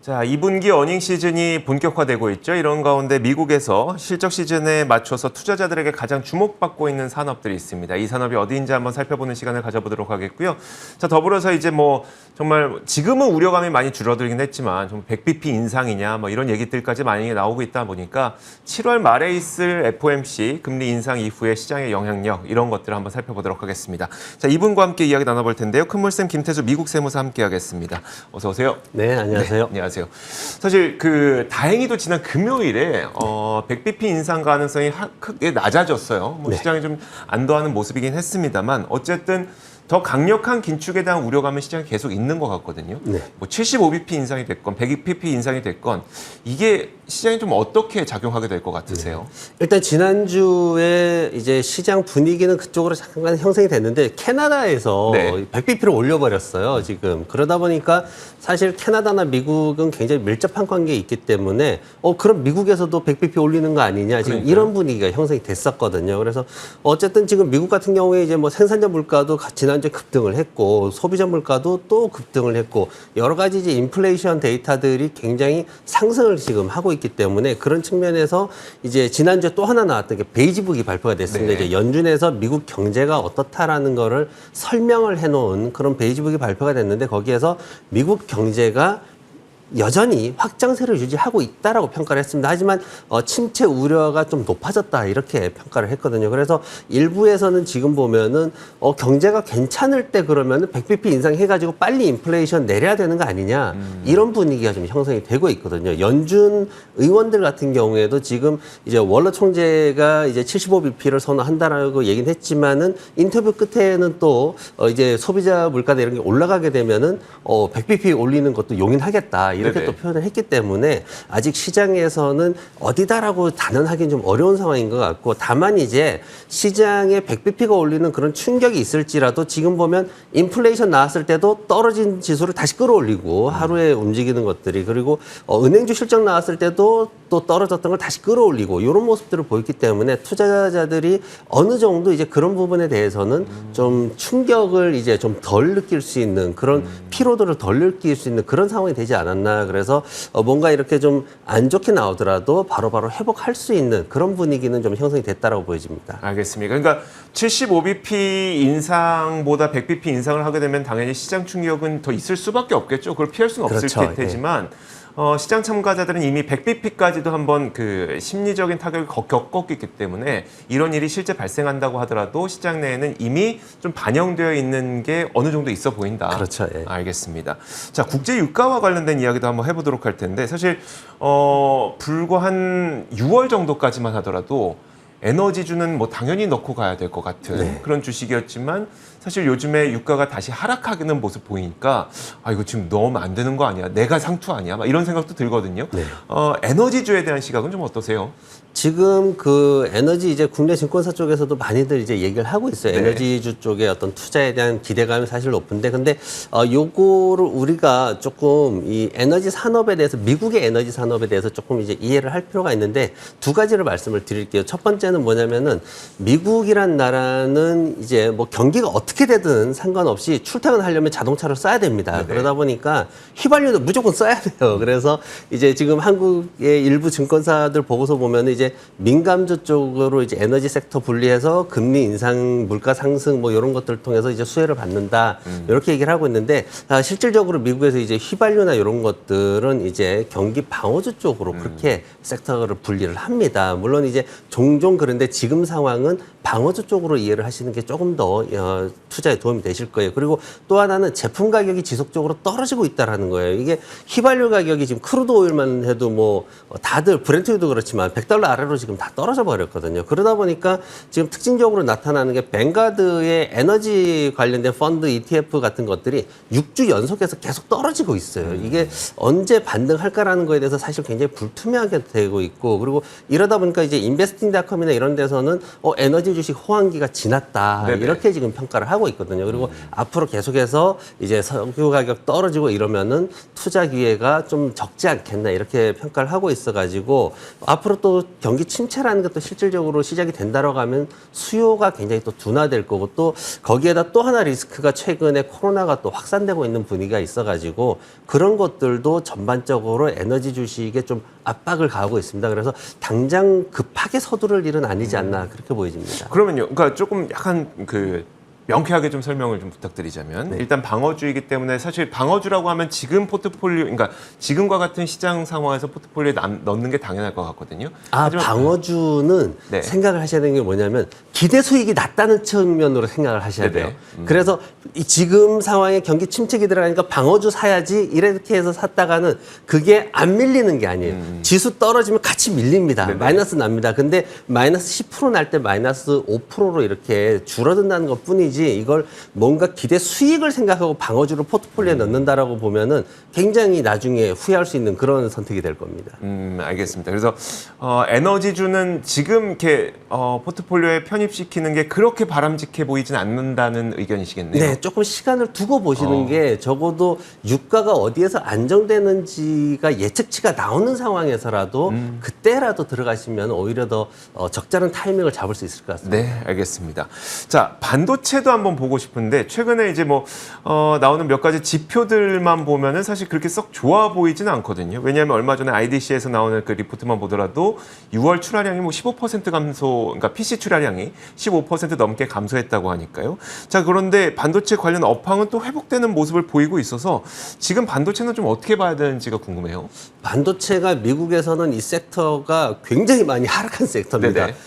자, 2분기 어닝 시즌이 본격화되고 있죠. 이런 가운데 미국에서 실적 시즌에 맞춰서 투자자들에게 가장 주목받고 있는 산업들이 있습니다. 이 산업이 어디인지 한번 살펴보는 시간을 가져보도록 하겠고요. 자, 더불어서 이제 정말 지금은 우려감이 많이 줄어들긴 했지만 좀 100bp 인상이냐 이런 얘기들까지 많이 나오고 있다 보니까 7월 말에 있을 FOMC 금리 인상 이후의 시장의 영향력 이런 것들을 한번 살펴보도록 하겠습니다. 자, 이분과 함께 이야기 나눠볼 텐데요. 큰물쌤 김태수 미국 세무사 함께 하겠습니다. 어서 오세요. 네, 안녕하세요. 네, 안녕하세요. 사실 다행히도 지난 금요일에 100bp 인상 가능성이 크게 낮아졌어요. 네. 시장이 좀 안도하는 모습이긴 했습니다만 어쨌든 더 강력한 긴축에 대한 우려감은 시장에 계속 있는 것 같거든요. 네. 75bp 인상이 됐건 100bp 인상이 됐건 이게 시장이 좀 어떻게 작용하게 될 것 같으세요? 일단 지난주에 이제 시장 분위기는 그쪽으로 잠깐 형성이 됐는데 캐나다에서 네. 100bp를 올려버렸어요, 지금. 그러다 보니까 사실 캐나다나 미국은 굉장히 밀접한 관계에 있기 때문에 그럼 미국에서도 100bp 올리는 거 아니냐, 지금 그러니까요. 이런 분위기가 형성이 됐었거든요. 그래서 어쨌든 지금 미국 같은 경우에 이제 생산자 물가도 지난주에 급등을 했고 소비자 물가도 또 급등을 했고 여러 가지 이제 인플레이션 데이터들이 굉장히 상승을 지금 하고 있기 때문에 그런 측면에서 이제 지난주에 또 하나 나왔던 게 베이지북이 발표가 됐습니다. 네. 이제 연준에서 미국 경제가 어떻다라는 거를 설명을 해놓은 그런 베이지북이 발표가 됐는데 거기에서 미국 경제가 여전히 확장세를 유지하고 있다라고 평가를 했습니다. 하지만 침체 우려가 좀 높아졌다 이렇게 평가를 했거든요. 그래서 일부에서는 지금 보면은 경제가 괜찮을 때 그러면은 100bp 인상해가지고 빨리 인플레이션 내려야 되는 거 아니냐 이런 분위기가 좀 형성이 되고 있거든요. 연준 의원들 같은 경우에도 지금 이제 월러 총재가 이제 75bp를 선언한다라고 얘기는 했지만은 인터뷰 끝에는 또 이제 소비자 물가나 이런 게 올라가게 되면은 100bp 올리는 것도 용인하겠다. 이렇게 네네. 또 표현을 했기 때문에 아직 시장에서는 어디다라고 단언하기는 좀 어려운 상황인 것 같고 다만 이제 시장에 100bp가 올리는 그런 충격이 있을지라도 지금 보면 인플레이션 나왔을 때도 떨어진 지수를 다시 끌어올리고 하루에 움직이는 것들이 그리고 은행주 실적 나왔을 때도 또 떨어졌던 걸 다시 끌어올리고 이런 모습들을 보였기 때문에 투자자들이 어느 정도 이제 그런 부분에 대해서는 좀 충격을 이제 좀 덜 느낄 수 있는 그런 피로도를 덜 느낄 수 있는 그런 상황이 되지 않았나. 그래서 뭔가 이렇게 좀 안 좋게 나오더라도 바로바로 회복할 수 있는 그런 분위기는 좀 형성이 됐다라고 보여집니다. 알겠습니다. 그러니까 75bp 인상보다 100bp 인상을 하게 되면 당연히 시장 충격은 더 있을 수밖에 없겠죠. 그걸 피할 수는 없을 그렇죠. 테지만 시장 참가자들은 이미 100bp까지도 한번 심리적인 타격을 겪었기 때문에 이런 일이 실제 발생한다고 하더라도 시장 내에는 이미 좀 반영되어 있는 게 어느 정도 있어 보인다. 그렇죠. 예. 알겠습니다. 자, 국제 유가와 관련된 이야기도 한번 해보도록 할 텐데 사실 불과 한 6월 정도까지만 하더라도 에너지주는 당연히 넣고 가야 될 것 같은 그런 주식이었지만 사실 요즘에 유가가 다시 하락하는 모습 보이니까 이거 지금 넣으면 안 되는 거 아니야? 내가 상투 아니야? 이런 생각도 들거든요. 네. 에너지주에 대한 시각은 좀 어떠세요? 지금 에너지 이제 국내 증권사 쪽에서도 많이들 이제 얘기를 하고 있어요. 네. 에너지주 쪽에 어떤 투자에 대한 기대감이 사실 높은데 근데 요거를 우리가 조금 이 에너지 산업에 대해서 미국의 에너지 산업에 대해서 조금 이제 이해를 할 필요가 있는데 두 가지를 말씀을 드릴게요. 첫 번째는 뭐냐면은 미국이란 나라는 이제 경기가 어떻게 되든 상관없이 출퇴근하려면 자동차를 써야 됩니다. 네. 그러다 보니까 휘발유도 무조건 써야 돼요. 그래서 이제 지금 한국의 일부 증권사들 보고서 보면 이제 민감주 쪽으로 이제 에너지 섹터 분리해서 금리 인상, 물가 상승 이런 것들을 통해서 이제 수혜를 받는다. 이렇게 얘기를 하고 있는데 실질적으로 미국에서 이제 휘발유나 이런 것들은 이제 경기 방어주 쪽으로 그렇게 섹터를 분리를 합니다. 물론 이제 종종 그런데 지금 상황은 방어주 쪽으로 이해를 하시는 게 조금 더 투자에 도움이 되실 거예요. 그리고 또 하나는 제품 가격이 지속적으로 떨어지고 있다라는 거예요. 이게 휘발유 가격이 지금 크루드 오일만 해도 다들 브렌트유도 그렇지만 $100 아래로 지금 다 떨어져 버렸거든요. 그러다 보니까 지금 특징적으로 나타나는 게 뱅가드의 에너지 관련된 펀드 ETF 같은 것들이 6주 연속해서 계속 떨어지고 있어요. 이게 언제 반등할까라는 거에 대해서 사실 굉장히 불투명하게 되고 있고 그리고 이러다 보니까 이제 인베스팅닷컴이나 이런 데서는 에너지 주식 호황기가 지났다. 네네. 이렇게 지금 평가를 하고 있거든요. 그리고 앞으로 계속해서 이제 석유 가격 떨어지고 이러면은 투자 기회가 좀 적지 않겠나 이렇게 평가를 하고 있어가지고 앞으로 또 경기 침체라는 것도 실질적으로 시작이 된다라고 하면 수요가 굉장히 또 둔화될 거고 또 거기에다 또 하나 리스크가 최근에 코로나가 또 확산되고 있는 분위기가 있어가지고 그런 것들도 전반적으로 에너지 주식에 좀 압박을 가하고 있습니다. 그래서 당장 급하게 서두를 일은 아니지 않나 그렇게 보여집니다. 그러면요. 그러니까 조금 약간 명쾌하게 좀 설명을 좀 부탁드리자면 일단 방어주이기 때문에 사실 방어주라고 하면 지금 포트폴리오 그러니까 지금과 같은 시장 상황에서 포트폴리오에 넣는 게 당연할 것 같거든요. 하지만 방어주는 네. 생각을 하셔야 되는 게 뭐냐면 기대 수익이 낮다는 측면으로 생각을 하셔야 돼요. 그래서 지금 상황에 경기 침체기 들어가니까 방어주 사야지 이렇게 해서 샀다가는 그게 안 밀리는 게 아니에요. 지수 떨어지면 같이 밀립니다. 네네. 마이너스 납니다. 근데 마이너스 10% 날 때 마이너스 5%로 이렇게 줄어든다는 것 뿐이지 이걸 뭔가 기대 수익을 생각하고 방어주를 포트폴리오에 넣는다라고 보면은 굉장히 나중에 후회할 수 있는 그런 선택이 될 겁니다. 알겠습니다. 그래서 에너지주는 지금 이렇게 포트폴리오에 편입시키는 게 그렇게 바람직해 보이진 않는다는 의견이시겠네요. 네, 조금 시간을 두고 보시는 게 적어도 유가가 어디에서 안정되는지가 예측치가 나오는 상황에서라도 그때라도 들어가시면 오히려 더 적절한 타이밍을 잡을 수 있을 것 같습니다. 네, 알겠습니다. 자, 반도체도 한번 보고 싶은데 최근에 이제 나오는 몇 가지 지표들만 보면은 사실 그렇게 썩 좋아 보이지는 않거든요. 왜냐하면 얼마 전에 IDC에서 나오는 그 리포트만 보더라도 6월 출하량이 15% 감소, 그러니까 PC 출하량이 15% 넘게 감소했다고 하니까요. 자, 그런데 반도체 관련 업황은 또 회복되는 모습을 보이고 있어서 지금 반도체는 좀 어떻게 봐야 되는지가 궁금해요. 반도체가 미국에서는 이 섹터가 굉장히 많이 하락한 섹터입니다. 네네.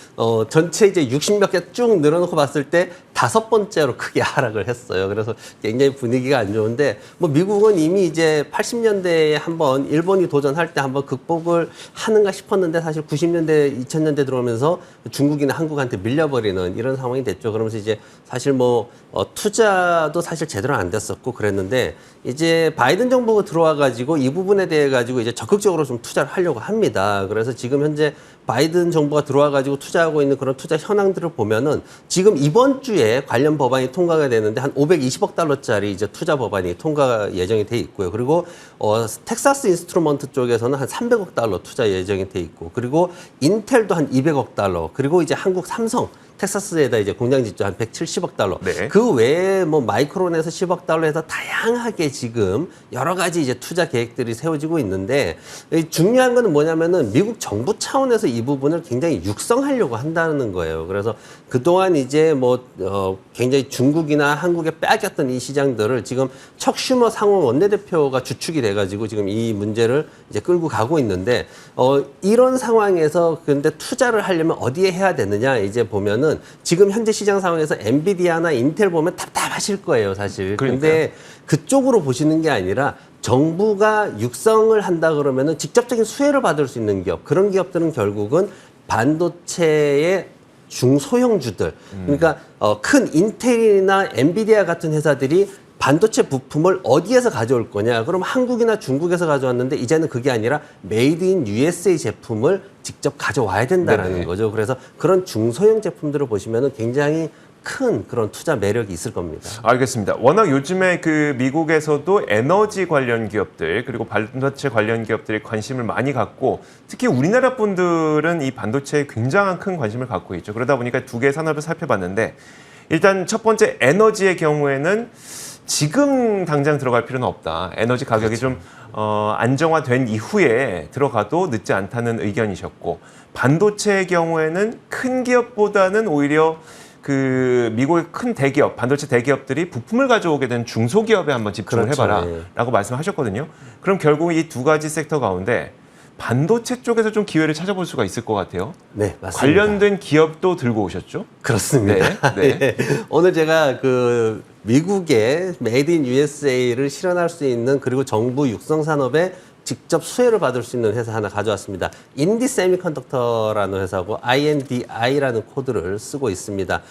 전체 이제 60몇 개 쭉 늘어놓고 봤을 때 5번째로 크게 하락을 했어요. 그래서 굉장히 분위기가 안 좋은데 미국은 이미 이제 80년대에 한번 일본이 도전할 때 한번 극복을 하는가 싶었는데 사실 90년대, 2000년대 들어오면서 중국이나 한국한테 밀려버리는 이런 상황이 됐죠. 그러면서 이제 사실 투자도 사실 제대로 안 됐었고 그랬는데 이제 바이든 정부가 들어와 가지고 이 부분에 대해 가지고 이제 적극적으로 좀 투자를 하려고 합니다. 그래서 지금 현재 바이든 정부가 들어와 가지고 투자하고 있는 그런 투자 현황들을 보면은 지금 이번 주에 관련 법안이 통과가 되는데 한 520억 달러짜리 이제 투자 법안이 통과 예정이 돼 있고요. 그리고 텍사스 인스트루먼트 쪽에서는 한 300억 달러 투자 예정이 돼 있고 그리고 인텔도 한 200억 달러 그리고 이제 한국 삼성 텍사스에다 이제 공장 짓죠. 한 170억 달러. 네. 그 외에 마이크론에서 10억 달러 해서 다양하게 지금 여러 가지 이제 투자 계획들이 세워지고 있는데 중요한 거는 뭐냐면은 미국 정부 차원에서 이 부분을 굉장히 육성하려고 한다는 거예요. 그래서 그동안 이제 굉장히 중국이나 한국에 빼앗겼던 이 시장들을 지금 척슈머 상원 원내대표가 주축이 돼가지고 지금 이 문제를 이제 끌고 가고 있는데 이런 상황에서 근데 투자를 하려면 어디에 해야 되느냐 이제 보면은 지금 현재 시장 상황에서 엔비디아나 인텔 보면 답답하실 거예요, 사실. 근데 그쪽으로 보시는 게 아니라 정부가 육성을 한다 그러면은 직접적인 수혜를 받을 수 있는 기업, 그런 기업들은 결국은 반도체의 중소형주들, 그러니까 큰 인텔이나 엔비디아 같은 회사들이 반도체 부품을 어디에서 가져올 거냐? 그럼 한국이나 중국에서 가져왔는데 이제는 그게 아니라 메이드 인 USA 제품을 직접 가져와야 된다라는 네네. 거죠. 그래서 그런 중소형 제품들을 보시면은 굉장히 큰 그런 투자 매력이 있을 겁니다. 알겠습니다. 워낙 요즘에 미국에서도 에너지 관련 기업들 그리고 반도체 관련 기업들이 관심을 많이 갖고 특히 우리나라 분들은 이 반도체에 굉장한 큰 관심을 갖고 있죠. 그러다 보니까 두 개의 산업을 살펴봤는데 일단 첫 번째 에너지의 경우에는 지금 당장 들어갈 필요는 없다. 에너지 가격이 좀 안정화된 이후에 들어가도 늦지 않다는 의견이셨고 반도체의 경우에는 큰 기업보다는 오히려 미국의 큰 대기업, 반도체 대기업들이 부품을 가져오게 된 중소기업에 한번 집중을 그렇죠. 해봐라 네. 라고 말씀하셨거든요. 그럼 결국 이 두 가지 섹터 가운데 반도체 쪽에서 좀 기회를 찾아볼 수가 있을 것 같아요. 네, 맞습니다. 관련된 기업도 들고 오셨죠? 그렇습니다. 네, 네. 오늘 제가 미국의 메이드 인 USA를 실현할 수 있는 그리고 정부 육성 산업에 직접 수혜를 받을 수 있는 회사 하나 가져왔습니다. 인디 세미컨덕터라는 회사고 INDI라는 코드를 쓰고 있습니다.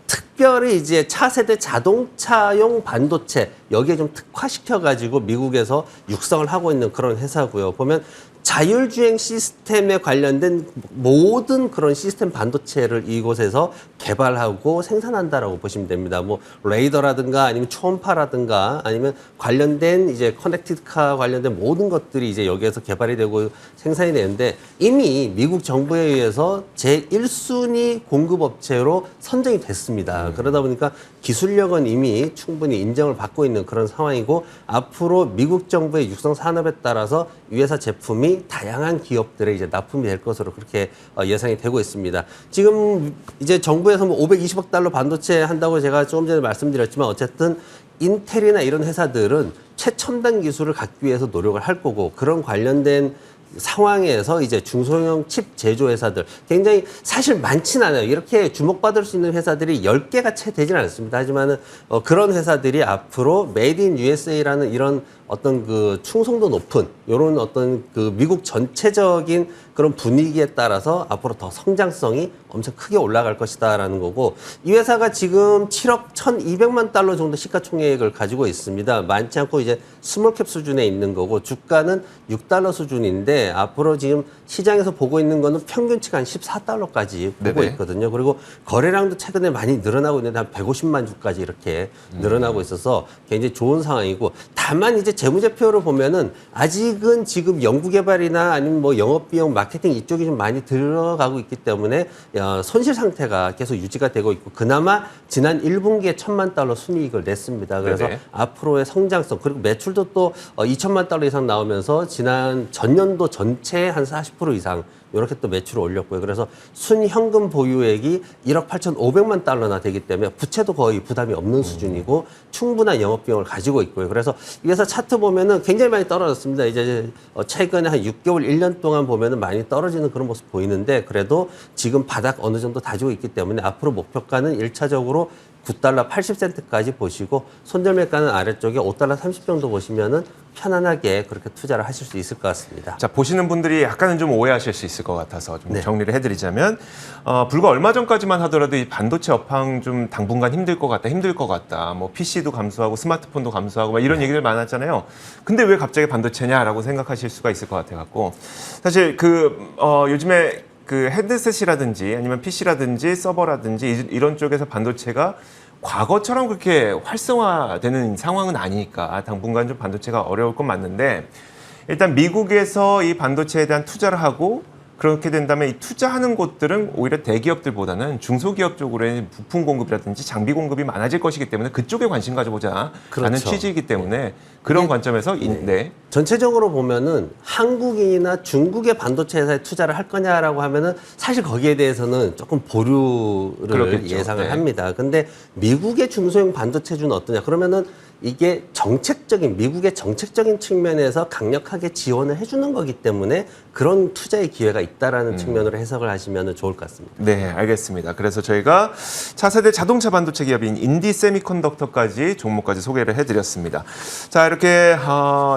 특별히 이제 차세대 자동차용 반도체 여기에 좀 특화시켜가지고 미국에서 육성을 하고 있는 그런 회사고요. 보면 자율주행 시스템에 관련된 모든 그런 시스템 반도체를 이곳에서 개발하고 생산한다라고 보시면 됩니다. 뭐 레이더라든가 아니면 초음파라든가 아니면 관련된 이제 커넥티드카 관련된 모든 것들이 이제 여기에서 개발이 되고 생산이 되는데 이미 미국 정부에 의해서 제1순위 공급업체로 선정이 됐습니다. 그러다 보니까 기술력은 이미 충분히 인정을 받고 있는 그런 상황이고 앞으로 미국 정부의 육성 산업에 따라서 이 회사 제품이 다양한 기업들에 이제 납품이 될 것으로 그렇게 예상이 되고 있습니다. 지금 이제 정부에서 뭐 520억 달러 반도체 한다고 제가 조금 전에 말씀드렸지만 어쨌든 인텔이나 이런 회사들은 최첨단 기술을 갖기 위해서 노력을 할 거고 그런 관련된 상황에서 이제 중소형 칩 제조 회사들 굉장히 사실 많진 않아요. 이렇게 주목받을 수 있는 회사들이 10개가 채 되진 않습니다. 하지만은 그런 회사들이 앞으로 메이드 인 USA라는 이런 어떤 그 충성도 높은 이런 어떤 그 미국 전체적인 그런 분위기에 따라서 앞으로 더 성장성이 엄청 크게 올라갈 것이다라는 거고 이 회사가 지금 7억 1,200만 달러 정도 시가총액을 가지고 있습니다. 많지 않고 이제 스몰캡 수준에 있는 거고 주가는 6달러 수준인데 앞으로 지금 시장에서 보고 있는 거는 평균치가 한 14달러까지 보고 네네. 있거든요. 그리고 거래량도 최근에 많이 늘어나고 있는데 한 150만 주까지 이렇게 늘어나고 있어서 굉장히 좋은 상황이고 다만 이제 재무제표를 보면은 아직은 지금 연구개발이나 아니면 뭐 영업비용, 마케팅 이쪽이 좀 많이 들어가고 있기 때문에 손실 상태가 계속 유지가 되고 있고 그나마 지난 1분기에 1,000만 달러 순이익을 냈습니다. 그래서 네네. 앞으로의 성장성 그리고 매출도 또 2천만 달러 이상 나오면서 지난 전년도 전체의 한 40% 이상 이렇게 또 매출을 올렸고요. 그래서 순현금 보유액이 1억 8,500만 달러나 되기 때문에 부채도 거의 부담이 없는 수준이고 충분한 영업비용을 가지고 있고요. 그래서 이 회사 차트 보면은 굉장히 많이 떨어졌습니다. 이제 최근에 한 6개월, 1년 동안 보면은 많이 떨어지는 그런 모습 보이는데 그래도 지금 바닥 어느 정도 다지고 있기 때문에 앞으로 목표가는 1차적으로 9달러 80센트까지 보시고 손절매가는 아래쪽에 5달러 30 정도 보시면은 편안하게 그렇게 투자를 하실 수 있을 것 같습니다. 자, 보시는 분들이 약간은 좀 오해하실 수 있을 것 같아서 좀 정리를 해드리자면 불과 얼마 전까지만 하더라도 이 반도체 업황 좀 당분간 힘들 것 같다. 뭐 PC도 감소하고 스마트폰도 감소하고 막 이런 얘기들 많았잖아요. 근데 왜 갑자기 반도체냐라고 생각하실 수가 있을 것 같아갖고 사실 요즘에 그 헤드셋이라든지 아니면 PC라든지 서버라든지 이런 쪽에서 반도체가 과거처럼 그렇게 활성화되는 상황은 아니니까 당분간 좀 반도체가 어려울 건 맞는데 일단 미국에서 이 반도체에 대한 투자를 하고 그렇게 된다면 이 투자하는 곳들은 오히려 대기업들보다는 중소기업 쪽으로의 부품 공급이라든지 장비 공급이 많아질 것이기 때문에 그쪽에 관심 가져보자라는 그렇죠. 취지이기 때문에 그런 관점에서 전체적으로 보면은 한국이나 중국의 반도체 회사에 투자를 할 거냐라고 하면은 사실 거기에 대해서는 조금 보류를 그렇겠죠. 예상을 네. 합니다. 근데 미국의 중소형 반도체주는 어떠냐? 그러면은 이게 미국의 정책적인 측면에서 강력하게 지원을 해주는 거기 때문에 그런 투자의 기회가 있다라는 측면으로 해석을 하시면 좋을 것 같습니다. 네, 알겠습니다. 그래서 저희가 차세대 자동차 반도체 기업인 인디 세미컨덕터까지 종목까지 소개를 해드렸습니다. 자, 이렇게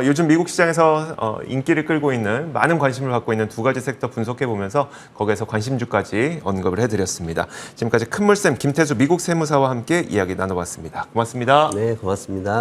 요즘 미국 시장에서 인기를 끌고 있는 많은 관심을 갖고 있는 두 가지 섹터 분석해 보면서 거기에서 관심주까지 언급을 해드렸습니다. 지금까지 큰물쌤 김태수 미국 세무사와 함께 이야기 나눠봤습니다. 고맙습니다. 네, 고맙습니다.